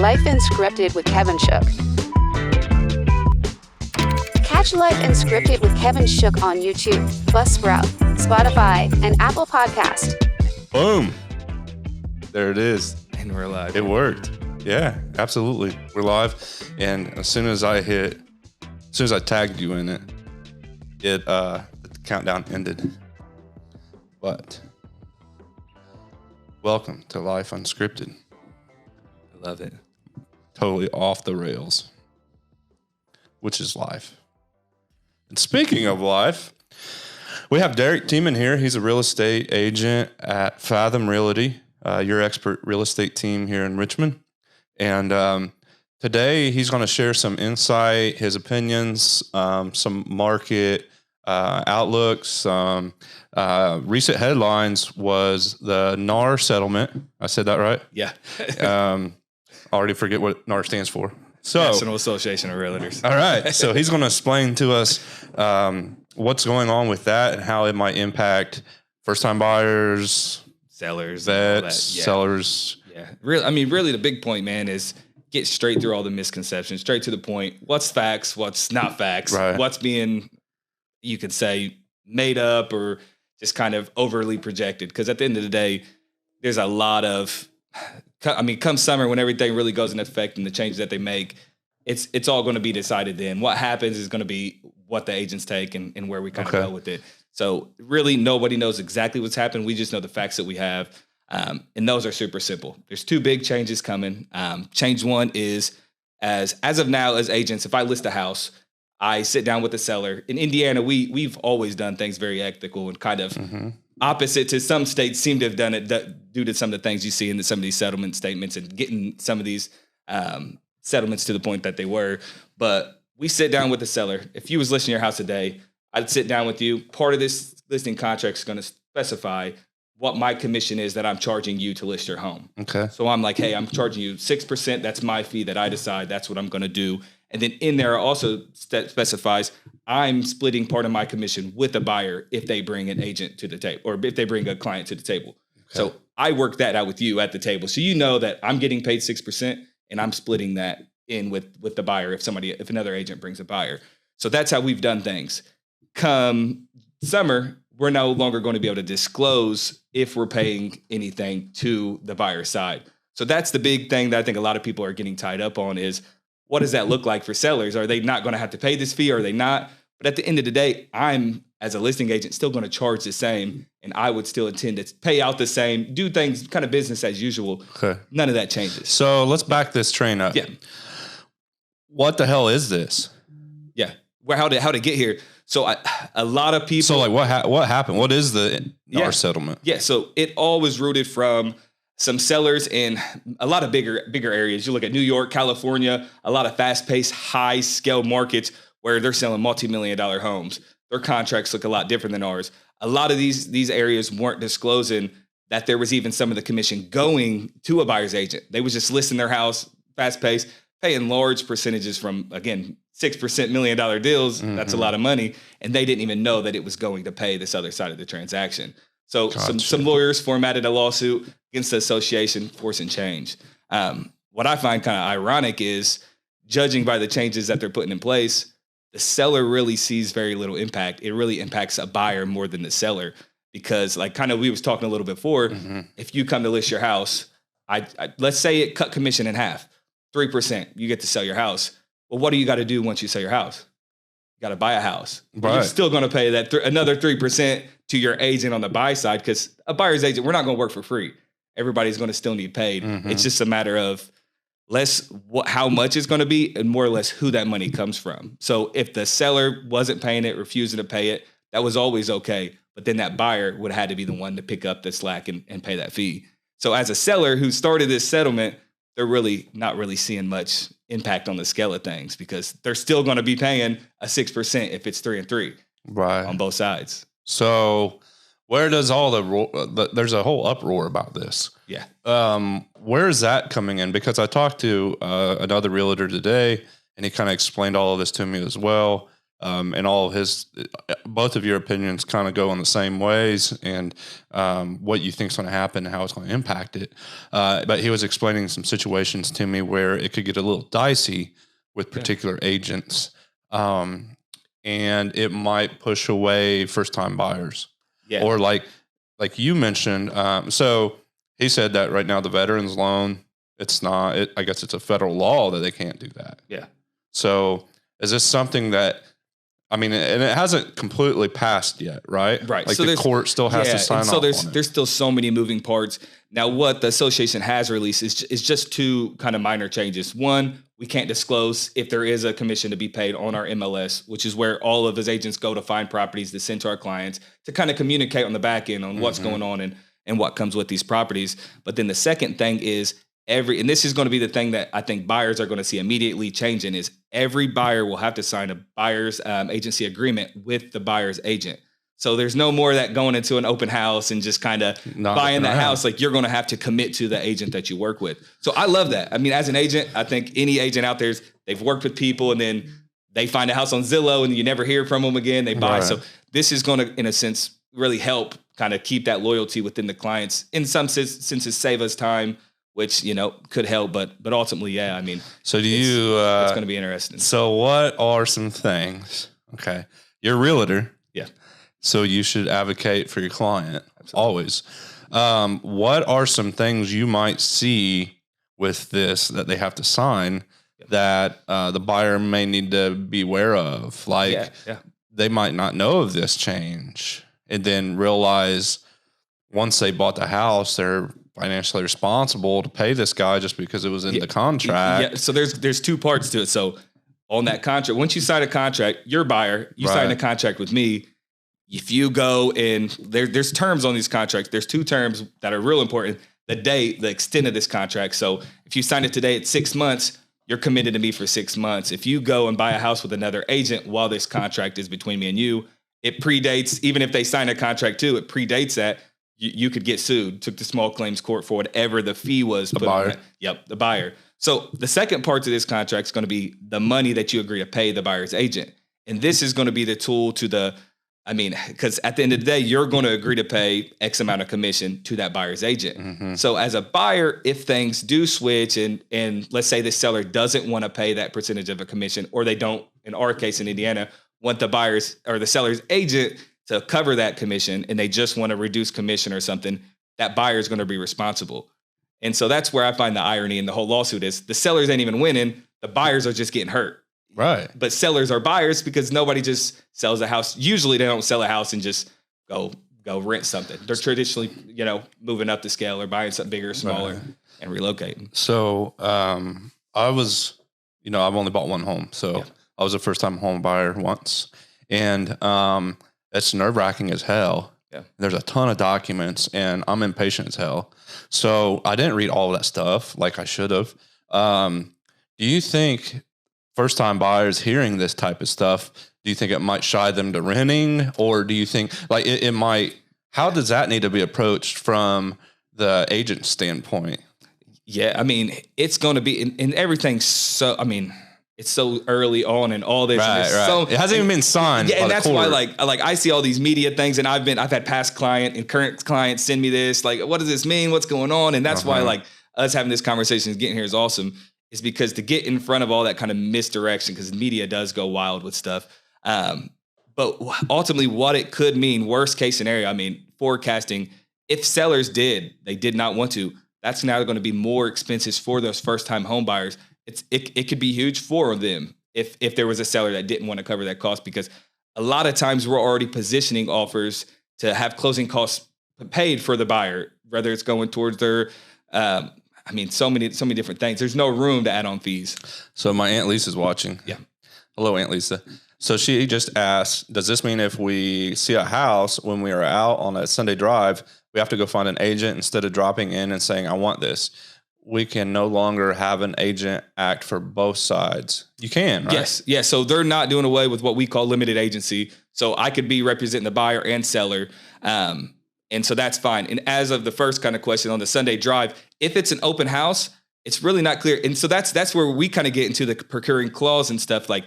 Life Unscripted with Kevin Shook. Catch Life Unscripted with Kevin Shook on YouTube, Buzzsprout, Spotify, and Apple Podcast. Boom. There it is. And we're live. It worked. Yeah, absolutely. We're live. And as soon as I tagged you in it, the countdown ended. But welcome to Life Unscripted. I love it. Totally off the rails, which is life. And speaking of life, we have Tiemann here. He's a real estate agent at Fathom Realty, your expert real estate team here in Richmond. And today he's going to share some insight, his opinions, some market outlooks. Recent headlines was the NAR settlement. I said that right? Yeah. I already forget what NAR stands for. So National Association of Realtors. All right. So he's going to explain to us what's going on with that and how it might impact first-time buyers, sellers, vets, sellers. Yeah. Really the big point, man, is get straight through all the misconceptions, straight to the point. What's facts? What's not facts? Right. What's being, you could say, made up or just kind of overly projected? Because at the end of the day, there's a lot of, come summer when everything really goes into effect and the changes that they make, it's all going to be decided then. What happens is going to be what the agents take and where we kind of go with it. So really nobody knows exactly what's happened. We just know the facts that we have. And those are super simple. There's two big changes coming. Change one is as of now, as agents, if I list a house, I sit down with the seller. In Indiana, we've always done things very ethical and kind of opposite to some states seem to have done it due to some of the things you see in some of these settlement statements and getting some of these settlements to the point that they were. But we sit down with the seller. If you was listing your house today, I'd sit down with you. Part of this listing contract is going to specify what my commission is that I'm charging you to list your home. Okay. So I'm like, hey, I'm charging you 6%. That's my fee that I decide. That's what I'm going to do. And then in there also specifies I'm splitting part of my commission with the buyer if they bring an agent to the table or if they bring a client to the table. Okay. So I work that out with you at the table. So you know that I'm getting paid 6% and I'm splitting that in with the buyer if another agent brings a buyer. So that's how we've done things. Come summer, we're no longer going to be able to disclose if we're paying anything to the buyer side. So that's the big thing that I think a lot of people are getting tied up on is, what does that look like for sellers? Are they not going to have to pay this fee? Or are they not? But at the end of the day, I'm, as a listing agent, still going to charge the same. And I would still intend to pay out the same, do things kind of business as usual. Okay. None of that changes. So let's back this train up. Yeah. What the hell is this? Yeah. How to get here? So a lot of people. So like what happened? What is the NAR settlement? Yeah. So it all was rooted from some sellers in a lot of bigger areas. You look at New York, California, a lot of fast-paced, high-scale markets where they're selling multi-million-dollar homes. Their contracts look a lot different than ours. A lot of these areas weren't disclosing that there was even some of the commission going to a buyer's agent. They was just listing their house, fast-paced, paying large percentages from, again, 6% million-dollar deals. Mm-hmm. That's a lot of money. And they didn't even know that it was going to pay this other side of the transaction. So some lawyers formatted a lawsuit against the association forcing change. What I find kind of ironic is, judging by the changes that they're putting in place, the seller really sees very little impact. It really impacts a buyer more than the seller because, like kind of we was talking a little bit before, if you come to list your house, I let's say it cut commission in half, 3%, you get to sell your house. Well, what do you got to do once you sell your house? You got to buy a house. Right. You're still going to pay that another 3% to your agent on the buy side because a buyer's agent, we're not going to work for free. Everybody's going to still need paid. It's just a matter of how much it's going to be and more or less who that money comes from. So if the seller wasn't paying it, refusing to pay it, that was always okay. But then that buyer would have had to be the one to pick up the slack and pay that fee. So as a seller who started this settlement, they're really not really seeing much impact on the scale of things because they're still going to be paying a 6% if it's 3 and 3 on both sides. So where does there's a whole uproar about this. Yeah. Where is that coming in? Because I talked to another realtor today and he kind of explained all of this to me as well. And all of both of your opinions kind of go in the same ways, and what you think is going to happen and how it's going to impact it. But he was explaining some situations to me where it could get a little dicey with particular agents, and it might push away first-time buyers. Yeah. Or like you mentioned, so he said that right now the veterans loan, it's not. I guess it's a federal law that they can't do that. Yeah. So is this something that? I mean, and it hasn't completely passed yet, right? Right. Like so the court still has to sign off on it. There's still so many moving parts. Now, what the association has released is just two kind of minor changes. One, we can't disclose if there is a commission to be paid on our MLS, which is where all of his agents go to find properties to send to our clients to kind of communicate on the back end on what's going on and what comes with these properties. But then the second thing is and this is going to be the thing that I think buyers are going to see immediately changing, is every buyer will have to sign a buyer's agency agreement with the buyer's agent. So there's no more of that going into an open house and just kind of buying the house. Like, you're going to have to commit to the agent that you work with. So I love that. I mean, as an agent, I think any agent out there, they've worked with people and then they find a house on Zillow and you never hear from them again. They buy. Right. So this is going to, in a sense, really help kind of keep that loyalty within the clients. In some senses, save us time, which, could help, but ultimately, yeah, I mean, so it's going to be interesting. So what are some things? Okay. You're a realtor. Yeah. So you should advocate for your client. Absolutely. Always. What are some things you might see with this that they have to sign that the buyer may need to be aware of? Like they might not know of this change and then realize once they bought the house, they're financially responsible to pay this guy just because it was in the contract. Yeah. So there's two parts to it. So on that contract, once you sign a contract, your buyer, you sign a contract with me. If you go and there's terms on these contracts, there's two terms that are real important. The date, the extent of this contract. So if you sign it today at 6 months, you're committed to me for 6 months. If you go and buy a house with another agent while this contract is between me and you, it predates, even if they sign a contract too, it predates that. You could get sued, took to small claims court for whatever the fee was. The buyer. The buyer. So the second part to this contract is going to be the money that you agree to pay the buyer's agent. And this is going to be the tool to because at the end of the day, you're going to agree to pay X amount of commission to that buyer's agent. Mm-hmm. So as a buyer, if things do switch and let's say the seller doesn't want to pay that percentage of a commission, or they don't, in our case in Indiana, want the buyer's or the seller's agent to cover that commission, and they just want to reduce commission or something, that buyer is going to be responsible. And so that's where I find the irony in the whole lawsuit is the sellers ain't even winning. The buyers are just getting hurt. Right. But sellers are buyers because nobody just sells a house. Usually they don't sell a house and just go rent something. They're traditionally, moving up the scale or buying something bigger or smaller and relocating. So I was, I've only bought one home. So I was a first-time home buyer once. And it's nerve-wracking as hell. Yeah. There's a ton of documents, and I'm impatient as hell. So I didn't read all of that stuff like I should have. Do you think first-time buyers hearing this type of stuff, do you think it might shy them to renting? Or do you think like it might, how does that need to be approached from the agent standpoint? Yeah, I mean, it's going to be in everything. So, I mean, it's so early on and all this. Right. So, it hasn't even been signed. Yeah, and that's why I see all these media things, and I've had past client and current clients send me this. Like, what does this mean? What's going on? And that's why us having this conversation, getting here is awesome. Is because to get in front of all that kind of misdirection, because media does go wild with stuff. But ultimately, what it could mean, worst case scenario, I mean, forecasting. If sellers did not want to, that's now going to be more expenses for those first time home buyers. It could be huge for them if there was a seller that didn't want to cover that cost, because a lot of times we're already positioning offers to have closing costs paid for the buyer, whether it's going towards their, so many different things. There's no room to add on fees. So my Aunt Lisa's watching. Yeah. Hello, Aunt Lisa. So she just asked, does this mean if we see a house when we are out on a Sunday drive, we have to go find an agent instead of dropping in and saying, I want this? We can no longer have an agent act for both sides. You can, right? Yes. Yeah. So they're not doing away with what we call limited agency. So I could be representing the buyer and seller. And so that's fine. And as of the first kind of question on the Sunday drive, if it's an open house, it's really not clear. And so that's where we kind of get into the procuring clause and stuff. Like,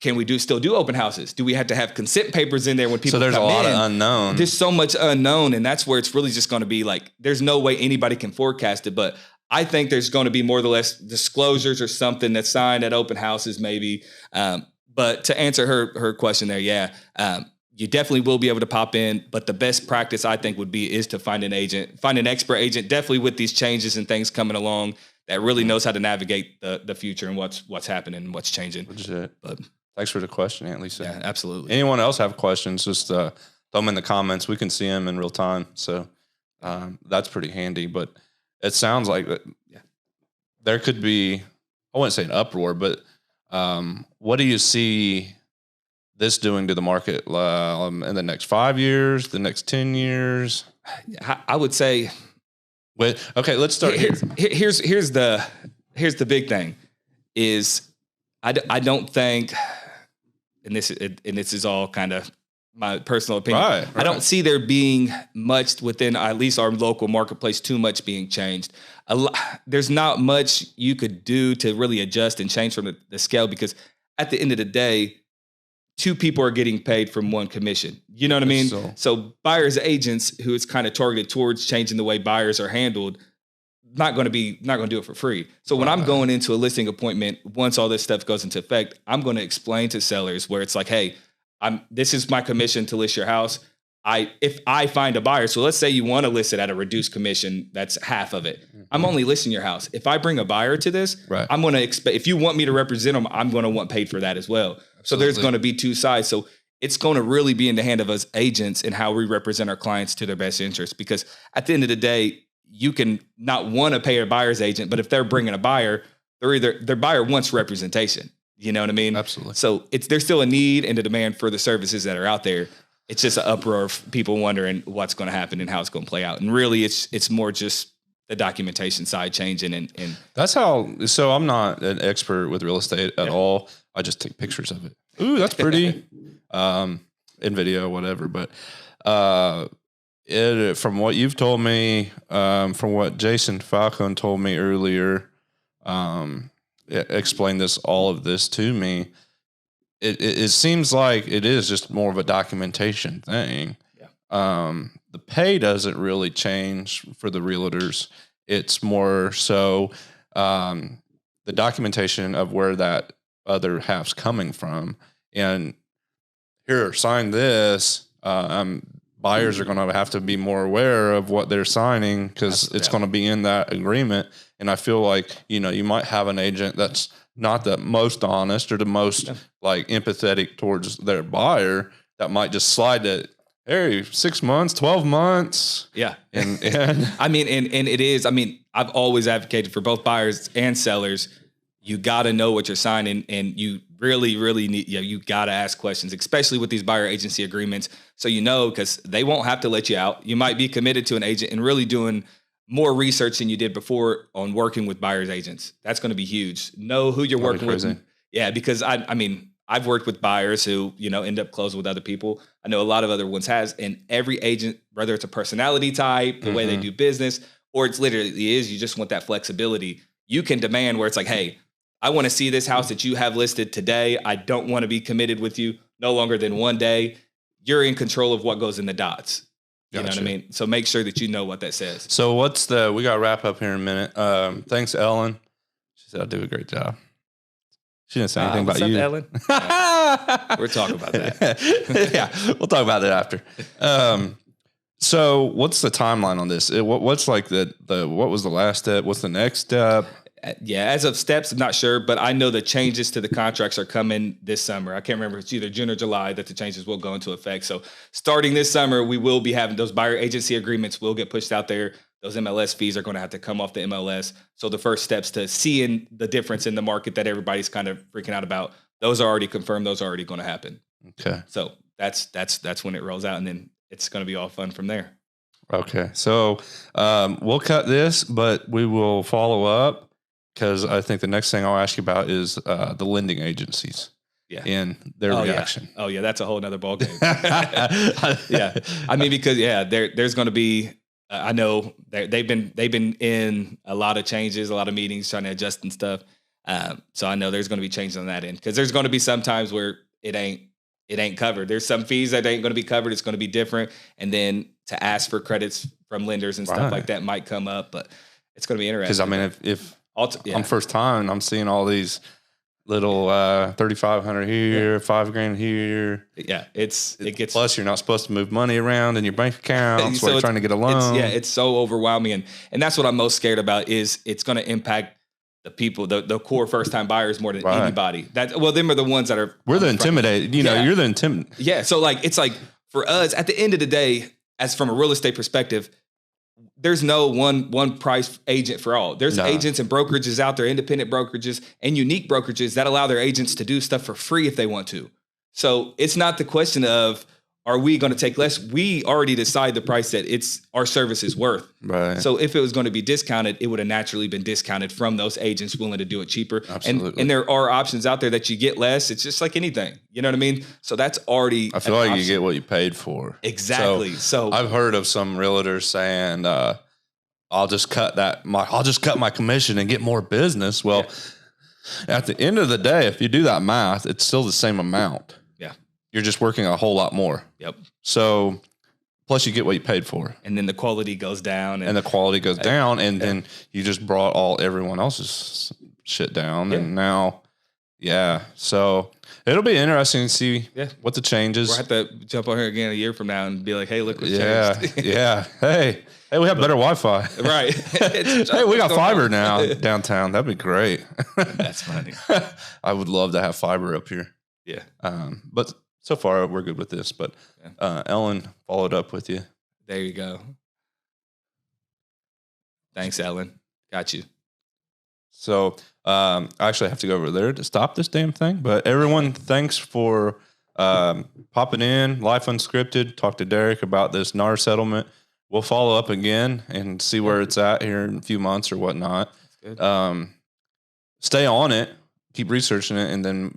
Can we still do open houses? Do we have to have consent papers in there when people So there's come a lot in? of unknown. There's so much unknown, and that's where it's really just going to be like, there's no way anybody can forecast it. But I think there's going to be more or less disclosures or something that's signed at open houses maybe. But to answer her question there, you definitely will be able to pop in. But the best practice I think is to find an agent, find an expert agent, definitely with these changes and things coming along, that really knows how to navigate the future and what's happening and what's changing. Legit. But Thanks for the question, Aunt Lisa. yeah, absolutely. Anyone else have questions, just throw them in the comments. We can see them in real time. So that's pretty handy. But it sounds like there could be, I wouldn't say an uproar, but what do you see this doing to the market in the next 5 years, the next 10 years? I would say, okay, let's start here. Here's the big thing is I don't think, and this is all kind of my personal opinion. Right. I don't see there being much within at least our local marketplace, too much being changed. There's not much you could do to really adjust and change from the scale, because at the end of the day, two people are getting paid from one commission. You know what I mean? So buyers agents who is kind of targeted towards changing the way buyers are handled, not going to do it for free. So when I'm going into a listing appointment, once all this stuff goes into effect, I'm going to explain to sellers where it's like, hey, this is my commission to list your house. If I find a buyer, so let's say you want to list it at a reduced commission, that's half of it. I'm only listing your house. If I bring a buyer to this, I'm going to expect, if you want me to represent them, I'm going to want paid for that as well. Absolutely. So there's going to be two sides. So it's going to really be in the hand of us agents and how we represent our clients to their best interest. Because at the end of the day, you can not want to pay a buyer's agent, but if they're bringing a buyer, their buyer wants representation. You know what I mean? Absolutely. So there's still a need and a demand for the services that are out there. It's just an uproar of people wondering what's going to happen and how it's going to play out. And really, it's more just the documentation side changing. And that's how. So I'm not an expert with real estate at all. I just take pictures of it. Ooh, that's pretty. In video, whatever. But from what you've told me, from what Jason Falcone told me earlier, explained all of this to me. It seems like it is just more of a documentation thing. Yeah. The pay doesn't really change for the realtors. It's more so the documentation of where that other half's coming from. And here, sign this. Buyers are going to have to be more aware of what they're signing because it's going to be in that agreement. And I feel like, you might have an agent that's not the most honest or the most empathetic towards their buyer that might just slide that, hey, 6 months, 12 months. Yeah. And I mean, and it is, I've always advocated for both buyers and sellers. You got to know what you're signing, and you really, really need, you got to ask questions, especially with these buyer agency agreements. So, because they won't have to let you out. You might be committed to an agent and really doing more research than you did before on working with buyer's agents. That's going to be huge. Know who you're working with. Yeah, because I've worked with buyers who, end up closing with other people. I know a lot of other ones has, and every agent, whether it's a personality type, the way they do business, or it's literally you just want that flexibility. You can demand where it's like, hey, I want to see this house that you have listed today. I don't want to be committed with you no longer than one day. You're in control of what goes in the dots. You know what I mean? So make sure that you know what that says. So we got to wrap up here in a minute. Thanks, Ellen. She said, I'll do a great job. She didn't say anything about you. Ellen? We're talking about that. Yeah, we'll talk about that after. So what's the timeline on this? What's like what was the last step? What's the next step? Yeah, as of steps, I'm not sure, but I know the changes to the contracts are coming this summer. I can't remember if it's either June or July that the changes will go into effect. So starting this summer, we will be having those buyer agency agreements will get pushed out there. Those MLS fees are going to have to come off the MLS. So the first steps to seeing the difference in the market that everybody's kind of freaking out about, those are already confirmed. Those are already going to happen. Okay. So that's when it rolls out, and then it's going to be all fun from there. Okay. So we'll cut this, but we will follow up. Because I think the next thing I'll ask you about is the lending agencies and their reaction. Yeah. Oh, yeah, that's a whole nother ballgame. Yeah, because there's going to be. I know they've been in a lot of changes, a lot of meetings, trying to adjust and stuff. So I know there's going to be changes on that end because there's going to be some times where it ain't covered. There's some fees that ain't going to be covered. It's going to be different. And then to ask for credits from lenders and stuff like that might come up, but it's going to be interesting. Because I mean, if I'm first time and I'm seeing all these little 3,500 here, $5,000 here. Yeah, it gets. Plus, you're not supposed to move money around in your bank accounts while you're trying to get a loan. It's so overwhelming, and that's what I'm most scared about. Is it's going to impact the people, the core first time buyers more than anybody. Them are the ones that are. We're the intimidated. You're the intimidated. Yeah, so it's like for us at the end of the day, as from a real estate perspective, there's no one price agent for all. There's agents and brokerages out there, independent brokerages and unique brokerages that allow their agents to do stuff for free if they want to. So it's not the question of, are we going to take less? We already decide the price that our service is worth. Right. So if it was going to be discounted, it would have naturally been discounted from those agents willing to do it cheaper. Absolutely. And there are options out there that you get less. It's just like anything. You know what I mean? So that's already. I feel like you get what you paid for. Exactly. So I've heard of some realtors saying, I'll just cut my commission and get more business. Well, at the end of the day, if you do that math, it's still the same amount. Yeah. You're just working a whole lot more. Yep. So plus you get what you paid for. And then the quality goes down. And the quality goes down. And then you just brought everyone else's shit down. Yeah. And now, so it'll be interesting to see what the changes. We'll have to jump on here again a year from now and be like, hey, look what changed. Hey, we have better Wi-Fi. Right. Hey, we got fiber now downtown. That'd be great. That's funny. I would love to have fiber up here. Yeah. But so far we're good with this. But Ellen followed up with you. There you go. Thanks, Ellen. Got you. So I actually have to go over there to stop this damn thing. But everyone, thanks for popping in. Life Unscripted. Talk to Derek about this NAR settlement. We'll follow up again and see where it's at here in a few months or whatnot. Stay on it. Keep researching it. And then,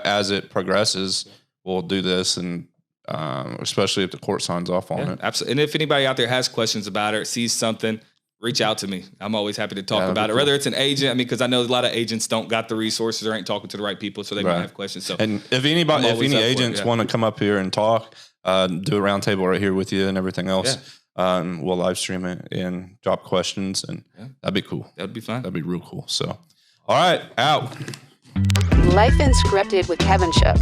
as it progresses, we'll do this. And especially if the court signs off on it. Absolutely. And if anybody out there has questions about it, sees something, reach out to me. I'm always happy to talk about it. Whether it's an agent, because I know a lot of agents don't got the resources or ain't talking to the right people, so they might have questions. So, and if any agents want to come up here and talk, do a roundtable right here with you and everything else. We'll live stream it and drop questions, and that'd be cool. That'd be fun. That'd be real cool. So, all right, out. Life Unscripted with Kevin Shook.